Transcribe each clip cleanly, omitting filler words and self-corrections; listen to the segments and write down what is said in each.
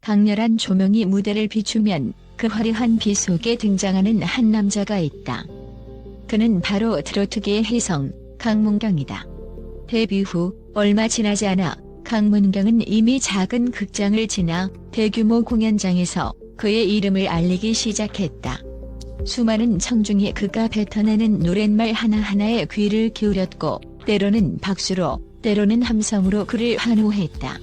강렬한 조명이 무대를 비추면 그 화려한 빛 속에 등장하는 한 남자가 있다. 그는 바로 트로트계의 혜성, 강문경이다. 데뷔 후 얼마 지나지 않아 강문경은 이미 작은 극장을 지나 대규모 공연장에서 그의 이름을 알리기 시작했다. 수많은 청중이 그가 뱉어내는 노랫말 하나하나에 귀를 기울였고 때로는 박수로 때로는 함성으로 그를 환호했다.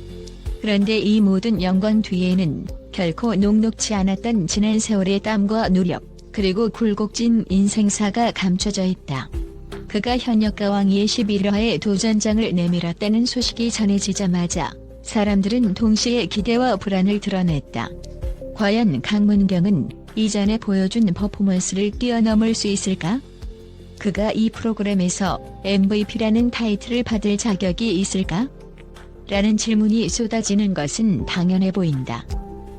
그런데 이 모든 영광 뒤에는 결코 녹록지 않았던 지난 세월의 땀과 노력, 그리고 굴곡진 인생사가 감춰져 있다. 그가 현역가왕이의 11화에 도전장을 내밀었다는 소식이 전해지자마자 사람들은 동시에 기대와 불안을 드러냈다. 과연 강문경은 이전에 보여준 퍼포먼스를 뛰어넘을 수 있을까? 그가 이 프로그램에서 MVP라는 타이틀을 받을 자격이 있을까? 라는 질문이 쏟아지는 것은 당연해 보인다.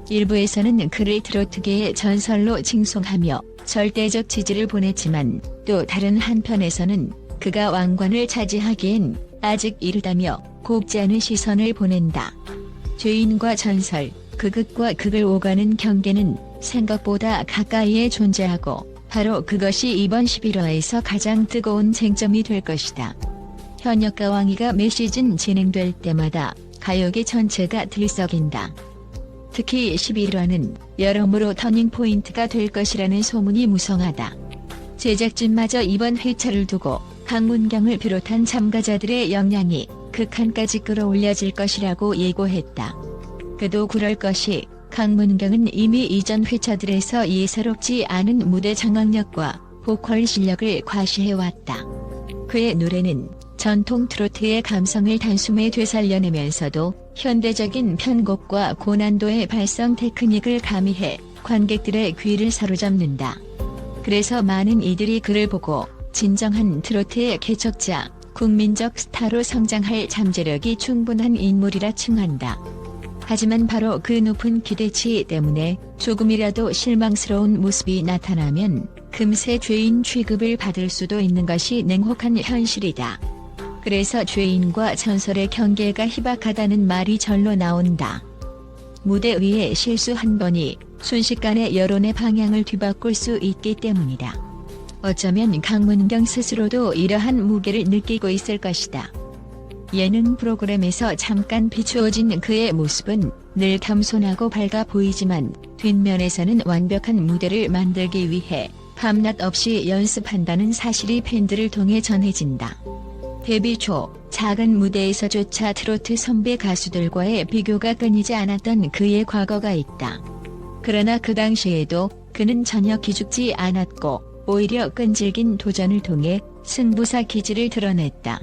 일부에서는 그를 트로트계의 전설로 칭송하며 절대적 지지를 보냈지만 또 다른 한편에서는 그가 왕관을 차지하기엔 아직 이르다며 곱지 않은 시선을 보낸다. 죄인과 전설, 극과 극을 오가는 경계는 생각보다 가까이에 존재하고 바로 그것이 이번 11화에서 가장 뜨거운 쟁점이 될 것이다. 현역가왕이가 매 시즌 진행될 때마다 가요계 전체가 들썩인다. 특히 11화는 여러모로 터닝포인트가 될 것이라는 소문이 무성하다. 제작진마저 이번 회차를 두고 강문경을 비롯한 참가자들의 역량이 극한까지 끌어올려질 것이라고 예고했다. 그도 그럴 것이 강문경은 이미 이전 회차들에서 예사롭지 않은 무대 장악력과 보컬 실력을 과시해왔다. 그의 노래는 전통 트로트의 감성을 단숨에 되살려내면서도 현대적인 편곡과 고난도의 발성 테크닉을 가미해 관객들의 귀를 사로잡는다. 그래서 많은 이들이 그를 보고 진정한 트로트의 개척자, 국민적 스타로 성장할 잠재력이 충분한 인물이라 칭한다. 하지만 바로 그 높은 기대치 때문에 조금이라도 실망스러운 모습이 나타나면 금세 죄인 취급을 받을 수도 있는 것이 냉혹한 현실이다. 그래서 죄인과 전설의 경계가 희박하다는 말이 절로 나온다. 무대 위에 실수 한 번이 순식간에 여론의 방향을 뒤바꿀 수 있기 때문이다. 어쩌면 강문경 스스로도 이러한 무게를 느끼고 있을 것이다. 예능 프로그램에서 잠깐 비추어진 그의 모습은 늘 겸손하고 밝아 보이지만 뒷면에서는 완벽한 무대를 만들기 위해 밤낮 없이 연습한다는 사실이 팬들을 통해 전해진다. 데뷔 초 작은 무대에서조차 트로트 선배 가수들과의 비교가 끊이지 않았던 그의 과거가 있다. 그러나 그 당시에도 그는 전혀 기죽지 않았고 오히려 끈질긴 도전을 통해 승부사 기질을 드러냈다.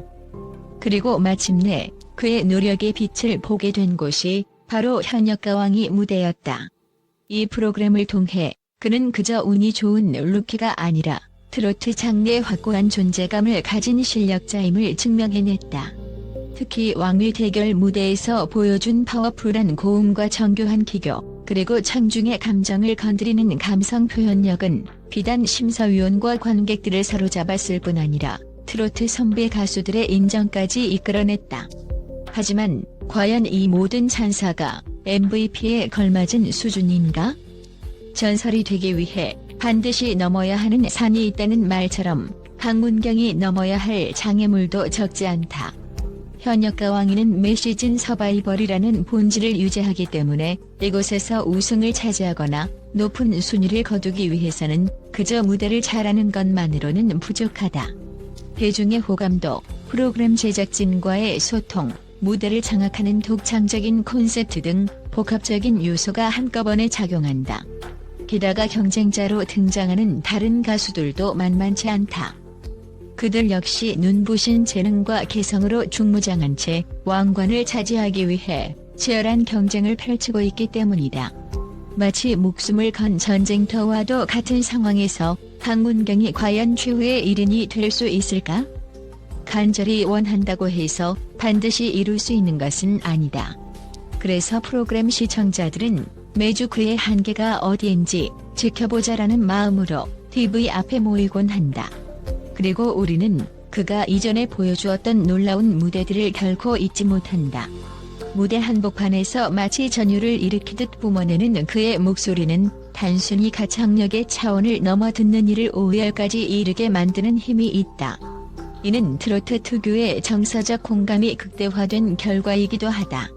그리고 마침내 그의 노력의 빛을 보게 된 곳이 바로 현역가왕이 무대였다. 이 프로그램을 통해 그는 그저 운이 좋은 루키가 아니라 트로트 장르의 확고한 존재감을 가진 실력자임을 증명해냈다. 특히 왕위 대결 무대에서 보여준 파워풀한 고음과 정교한 기교, 그리고 청중의 감정을 건드리는 감성 표현력은 비단 심사위원과 관객들을 사로잡았을 뿐 아니라 트로트 선배 가수들의 인정까지 이끌어냈다. 하지만 과연 이 모든 찬사가 MVP에 걸맞은 수준인가? 전설이 되기 위해 반드시 넘어야 하는 산이 있다는 말처럼 강문경이 넘어야 할 장애물도 적지 않다. 현역가왕이는 매 시즌 서바이벌이라는 본질을 유지하기 때문에 이곳에서 우승을 차지하거나 높은 순위를 거두기 위해서는 그저 무대를 잘하는 것만으로는 부족하다. 대중의 호감도, 프로그램 제작진과의 소통, 무대를 장악하는 독창적인 콘셉트 등 복합적인 요소가 한꺼번에 작용한다. 게다가 경쟁자로 등장하는 다른 가수들도 만만치 않다. 그들 역시 눈부신 재능과 개성으로 중무장한 채 왕관을 차지하기 위해 치열한 경쟁을 펼치고 있기 때문이다. 마치 목숨을 건 전쟁터와도 같은 상황에서 강문경이 과연 최후의 일인이 될 수 있을까? 간절히 원한다고 해서 반드시 이룰 수 있는 것은 아니다. 그래서 프로그램 시청자들은 매주 그의 한계가 어디인지 지켜보자라는 마음으로 TV 앞에 모이곤 한다. 그리고 우리는 그가 이전에 보여주었던 놀라운 무대들을 결코 잊지 못한다. 무대 한복판에서 마치 전율을 일으키듯 뿜어내는 그의 목소리는 단순히 가창력의 차원을 넘어 듣는 이를 오열까지 이르게 만드는 힘이 있다. 이는 트로트 특유의 정서적 공감이 극대화된 결과이기도 하다.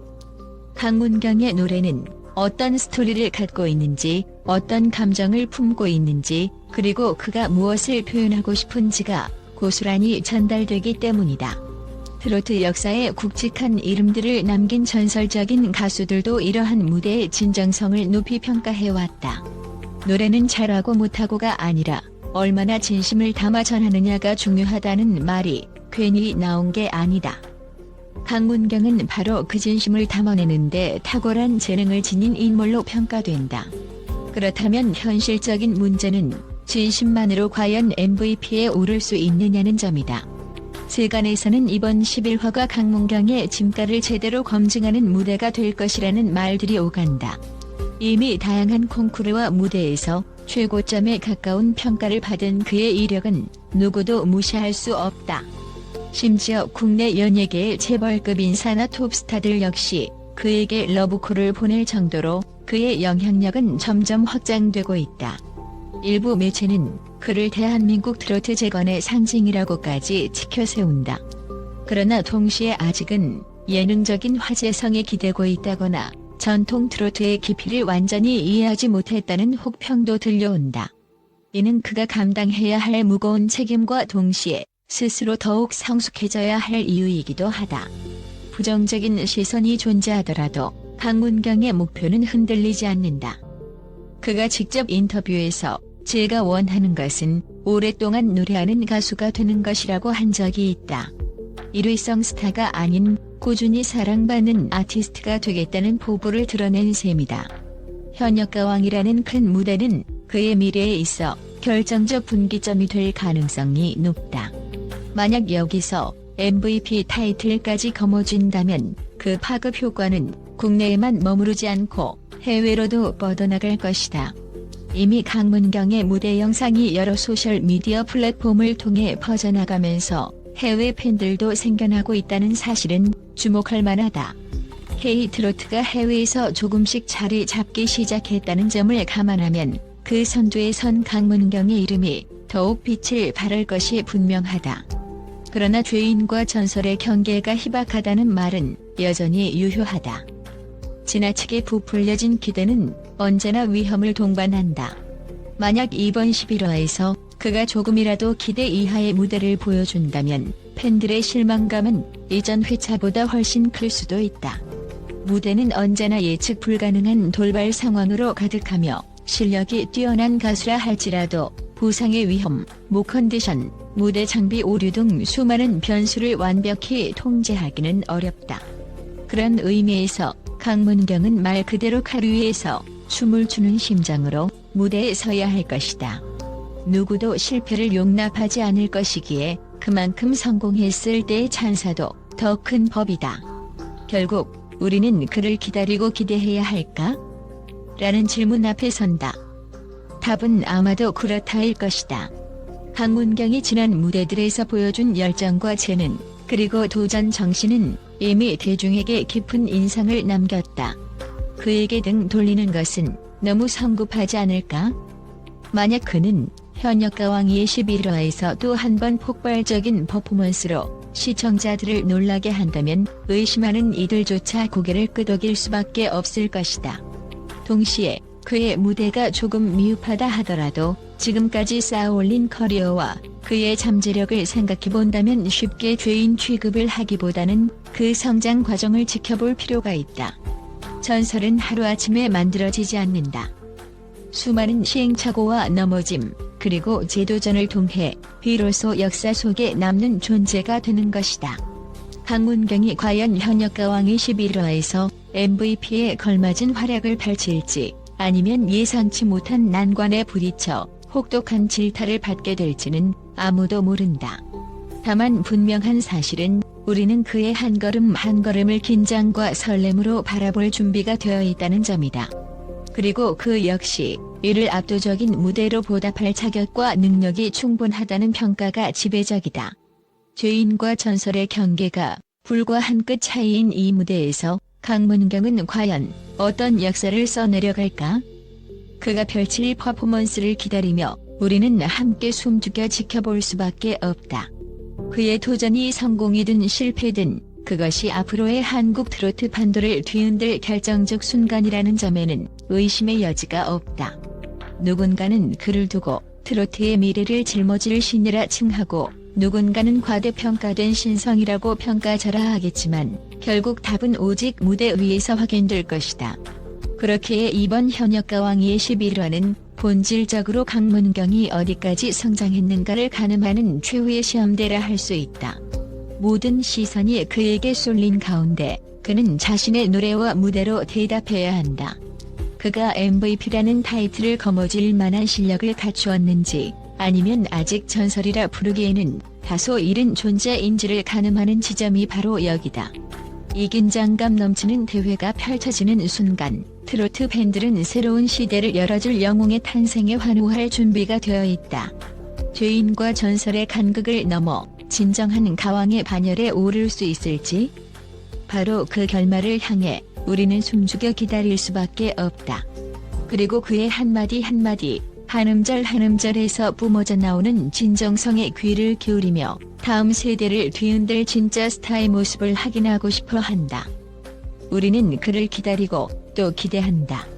강문경의 노래는 어떤 스토리를 갖고 있는지, 어떤 감정을 품고 있는지, 그리고 그가 무엇을 표현하고 싶은지가 고스란히 전달되기 때문이다. 트로트 역사에 굵직한 이름들을 남긴 전설적인 가수들도 이러한 무대의 진정성을 높이 평가해왔다. 노래는 잘하고 못하고가 아니라 얼마나 진심을 담아 전하느냐가 중요하다는 말이 괜히 나온 게 아니다. 강문경은 바로 그 진심을 담아내는데 탁월한 재능을 지닌 인물로 평가된다. 그렇다면 현실적인 문제는 진심만으로 과연 MVP에 오를 수 있느냐는 점이다. 세간에서는 이번 11화가 강문경의 진가를 제대로 검증하는 무대가 될 것이라는 말들이 오간다. 이미 다양한 콩쿠르와 무대에서 최고점에 가까운 평가를 받은 그의 이력은 누구도 무시할 수 없다. 심지어 국내 연예계의 재벌급 인사나 톱스타들 역시 그에게 러브콜을 보낼 정도로 그의 영향력은 점점 확장되고 있다. 일부 매체는 그를 대한민국 트로트 재건의 상징이라고까지 치켜세운다. 그러나 동시에 아직은 예능적인 화제성에 기대고 있다거나 전통 트로트의 깊이를 완전히 이해하지 못했다는 혹평도 들려온다. 이는 그가 감당해야 할 무거운 책임과 동시에 스스로 더욱 성숙해져야 할 이유이기도 하다. 부정적인 시선이 존재하더라도 강문경의 목표는 흔들리지 않는다. 그가 직접 인터뷰에서 제가 원하는 것은 오랫동안 노래하는 가수가 되는 것이라고 한 적이 있다. 일회성 스타가 아닌 꾸준히 사랑받는 아티스트가 되겠다는 포부를 드러낸 셈이다. 현역가왕이라는 큰 무대는 그의 미래에 있어 결정적 분기점이 될 가능성이 높다. 만약 여기서 MVP 타이틀까지 거머쥔다면 그 파급 효과는 국내에만 머무르지 않고 해외로도 뻗어나갈 것이다. 이미 강문경의 무대 영상이 여러 소셜미디어 플랫폼을 통해 퍼져나가면서 해외 팬들도 생겨나고 있다는 사실은 주목할 만하다. K-트로트가 해외에서 조금씩 자리 잡기 시작했다는 점을 감안하면 그 선두에 선 강문경의 이름이 더욱 빛을 발할 것이 분명하다. 그러나 죄인과 전설의 경계가 희박하다는 말은 여전히 유효하다. 지나치게 부풀려진 기대는 언제나 위험을 동반한다. 만약 이번 11화에서 그가 조금이라도 기대 이하의 무대를 보여준다면 팬들의 실망감은 이전 회차보다 훨씬 클 수도 있다. 무대는 언제나 예측 불가능한 돌발 상황으로 가득하며 실력이 뛰어난 가수라 할지라도 부상의 위험, 목 컨디션, 무대 장비 오류 등 수많은 변수를 완벽히 통제하기는 어렵다. 그런 의미에서 강문경은 말 그대로 칼 위에서 춤을 추는 심장으로 무대에 서야 할 것이다. 누구도 실패를 용납하지 않을 것이기에 그만큼 성공했을 때의 찬사도 더 큰 법이다. 결국 우리는 그를 기다리고 기대해야 할까? 라는 질문 앞에 선다. 답은 아마도 그렇다일 것이다. 강문경이 지난 무대들에서 보여준 열정과 재능, 그리고 도전 정신은 이미 대중에게 깊은 인상을 남겼다. 그에게 등 돌리는 것은 너무 성급하지 않을까? 만약 그는 현역가왕이의 11화에서 또 한 번 폭발적인 퍼포먼스로 시청자들을 놀라게 한다면 의심하는 이들조차 고개를 끄덕일 수밖에 없을 것이다. 동시에 그의 무대가 조금 미흡하다 하더라도 지금까지 쌓아올린 커리어와 그의 잠재력을 생각해본다면 쉽게 죄인 취급을 하기보다는 그 성장 과정을 지켜볼 필요가 있다. 전설은 하루아침에 만들어지지 않는다. 수많은 시행착오와 넘어짐, 그리고 재도전을 통해 비로소 역사 속에 남는 존재가 되는 것이다. 강문경이 과연 현역가왕의 11화에서 MVP에 걸맞은 활약을 펼칠지 아니면 예상치 못한 난관에 부딪혀 혹독한 질타를 받게 될지는 아무도 모른다. 다만 분명한 사실은 우리는 그의 한 걸음 한 걸음을 긴장과 설렘으로 바라볼 준비가 되어 있다는 점이다. 그리고 그 역시 이를 압도적인 무대로 보답할 자격과 능력이 충분하다는 평가가 지배적이다. 죄인과 전설의 경계가 불과 한 끗 차이인 이 무대에서 강문경은 과연 어떤 역사를 써내려갈까? 그가 펼칠 퍼포먼스를 기다리며 우리는 함께 숨죽여 지켜볼 수밖에 없다. 그의 도전이 성공이든 실패든 그것이 앞으로의 한국 트로트 판도를 뒤흔들 결정적 순간이라는 점에는 의심의 여지가 없다. 누군가는 그를 두고 트로트의 미래를 짊어질 신이라 칭하고 누군가는 과대평가된 신성이라고 평가절하 하겠지만 결국 답은 오직 무대 위에서 확인될 것이다. 그렇기에 이번 현역가왕위의 11화는 본질적으로 강문경이 어디까지 성장했는가를 가늠하는 최후의 시험대라 할 수 있다. 모든 시선이 그에게 쏠린 가운데 그는 자신의 노래와 무대로 대답해야 한다. 그가 MVP라는 타이틀을 거머쥘 만한 실력을 갖추었는지 아니면 아직 전설이라 부르기에는 다소 이른 존재인지를 가늠하는 지점이 바로 여기다. 이 긴장감 넘치는 대회가 펼쳐지는 순간 트로트 팬들은 새로운 시대를 열어줄 영웅의 탄생에 환호할 준비가 되어 있다. 죄인과 전설의 간극을 넘어 진정한 가왕의 반열에 오를 수 있을지? 바로 그 결말을 향해 우리는 숨죽여 기다릴 수밖에 없다. 그리고 그의 한마디 한마디, 한 음절 한 음절에서 뿜어져 나오는 진정성에 귀를 기울이며 다음 세대를 뒤흔들 진짜 스타의 모습을 확인하고 싶어 한다. 우리는 그를 기다리고 또 기대한다.